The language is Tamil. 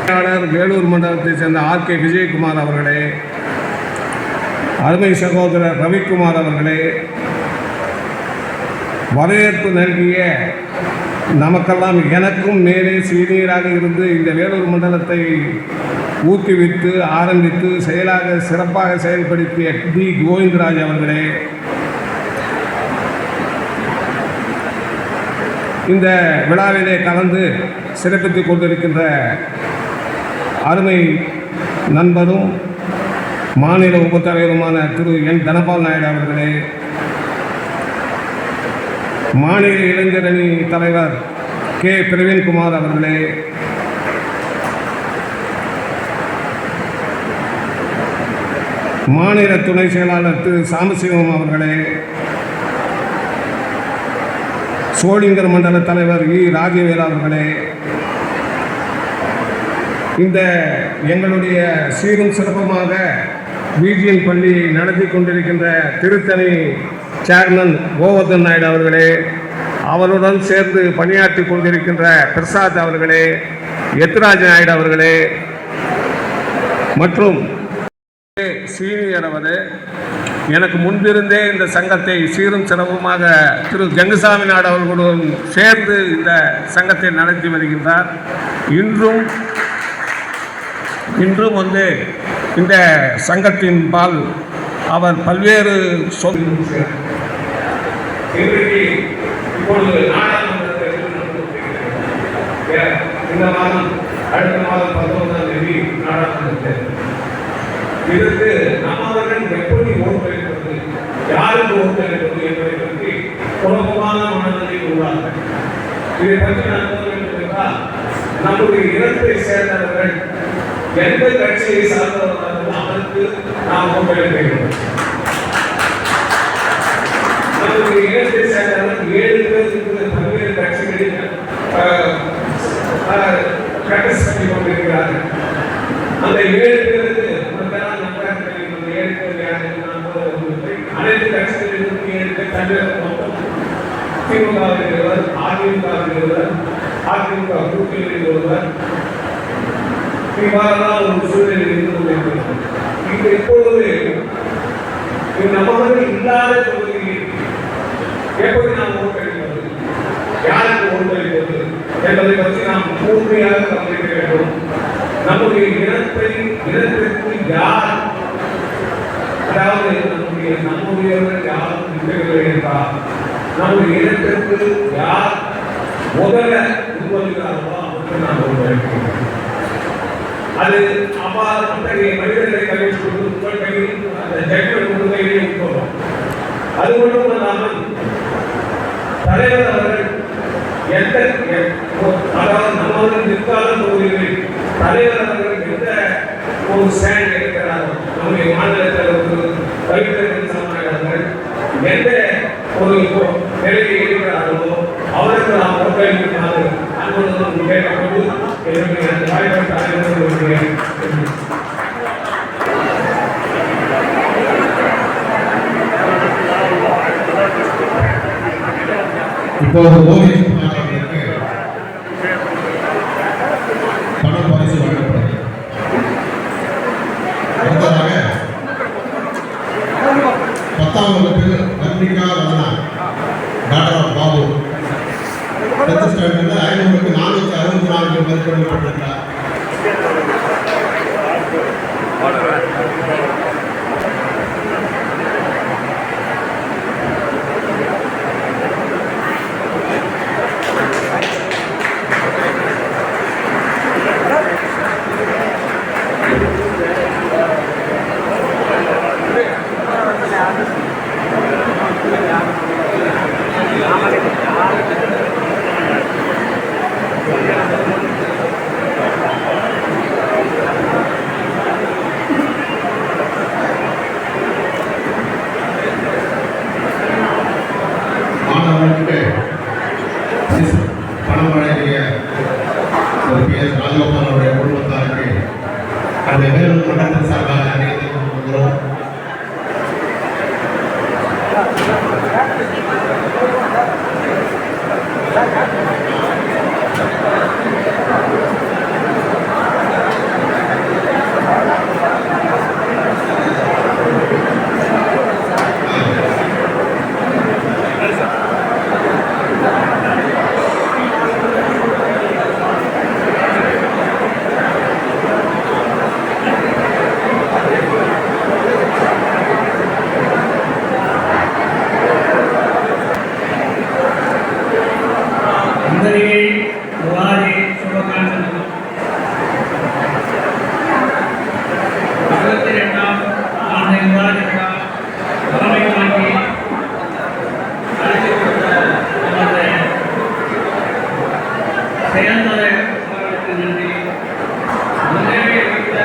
வேலூர் மண்டலத்தைச் சேர்ந்த ஆர் கே விஜயகுமார் அவர்களே, அருமை சகோதரர் ரவிக்குமார் அவர்களே, வரவேற்பு நல்கிய நமக்கெல்லாம் எனக்கும் மேலே சீனியராக இருந்து இந்த வேலூர் மண்டலத்தை ஊக்குவித்து ஆரம்பித்து சிறப்பாக செயல்படுத்திய டி கோவிந்தராஜ் அவர்களே, இந்த விழாவிலே கலந்து சிறப்பித்துக் கொண்டிருக்கின்ற அருமை நண்பரும் மாநில உபத்தலைவருமான திரு என் தனபால் நாயுடு அவர்களே, மாநில இளைஞரணி தலைவர் கே பிரவீன்குமார் அவர்களே, மாநில துணை செயலாளர் திரு சாமசிவம் அவர்களே, சோளிங்கர் மண்டல தலைவர் இ ராஜவேல் அவர்களே, இந்த எங்களுடைய சீரும் சிறப்புமாக பிஜிஎன் பள்ளியை நடத்தி கொண்டிருக்கின்ற திருத்தணி சேர்மன் கோவர்தன் நாயுடு அவர்களே, அவருடன் சேர்ந்து பணியாற்றி கொண்டிருக்கின்ற பிரசாத் அவர்களே, எத்ராஜ் நாயுடு அவர்களே மற்றும் சீனியர் அவரே, எனக்கு முன்பிருந்தே இந்த சங்கத்தை சீரும் சிறப்புமாக திரு கங்குசாமி நாடு அவர்களுடன் சேர்ந்து இந்த சங்கத்தை நடத்தி வருகின்றார். இன்றும் இந்த சங்கத்தின் பால் அவர் பல்வேறு இந்த மாதம் அடுத்த மாதம் 19ஆம் தேதி நாடாளுமன்றத்தில் இதற்கு நம்மவர்கள் எப்படி ஓட்டளிப்பது, யாருக்கு ஓட்டளிப்பது என்பதை பற்றி குழப்பமான மனநிலையில் உள்ளார்கள். இதை பற்றி நான் சொல்ல வேண்டும் என்றால், நம்முடைய இனத்தை சேர்ந்தவர்கள் எந்த கட்சியை சார்ந்தவர்கள் அதற்கு நாம் ஓட்டளிக்க வேண்டும். நம்முடைய இனத்தை சேர்ந்தவர்கள் 7 பேர் பல்வேறு கட்சிகளில் கட்டஸ் பண்ணி கொண்டிருக்கிறார்கள். அந்த 7 பேருக்கு அனைத்து கட்சிகளிலும் 7 பேர் தமிழக மொத்தம் திமுகவில் இருவர், அதிமுகவில் இருவர், அதிமுக கூட்டணியில் ஒருவர், இவ்வாறுதான் ஒரு சூழ்நிலை இருந்து கொண்டிருக்கிறது. இது எப்பொழுது நம்மவர்கள் இல்லாத தொகுதியில் எப்படி நாம் ஓட்டளிப்பது, யாருக்கு ஓட்டளிப்பது என்பதை பற்றி நாம் கூர்மையாக கவனிக்க வேண்டும். நம்முடைய இனத்திற்கு யார், அதாவது நம்முடையவர்கள் யாரும் நிற்கவில்லை என்றால், நம்முடைய இனத்திற்கு யார் முதல்ல உருவாகிறார்களோ அவருக்கு நாம் உருவாக்கிறோம். அது அவ்வாறு அத்தகைய மனிதர்களை கழித்து உங்கள் கையில் அந்த ஜட்மெண்ட் உங்கள் கையிலே உட்கொள்ளும். அது மட்டுமல்லாமல் தலைவர் அவர்கள் அதாவது நம்மவர்கள் நிற்காத தொகுதிகளில் தலைவர் அவர்கள் எந்த ஒரு ஸ்டாண்ட் எடுக்கிறாரோ, நம்முடைய மாநிலத்தில் ரவிச்சந்திரன் சாமியாளர்கள் எந்த ஒரு நிலையை இருக்கிறார்களோ அவருக்கு நாம் ஒப்படைக்குமாறு அன்புடன் கேட்கப்பட்டு என்னுடைய வாய்ப்பை அனைவரும் இப்போது ஓவிய பணம் பரிசு வழங்கப்படுகிறது. அடுத்ததாக 10ஆம் வகுப்பு Varnika Vadhana doctor of Babu 10th ஸ்டாண்டர்டில் 564 மதிப்பெண்கள் பெற்றிருக்கிறார். பணம் வழங்கிய PS ராஜகோபாலனுடைய குடும்பத்தாருக்கு அந்த வேலூர் மண்டலத்தின் சார்பாக நன்றியை கொள்கிறோம். அவர்களுக்கு நன்றி. முன்னேறி வைத்த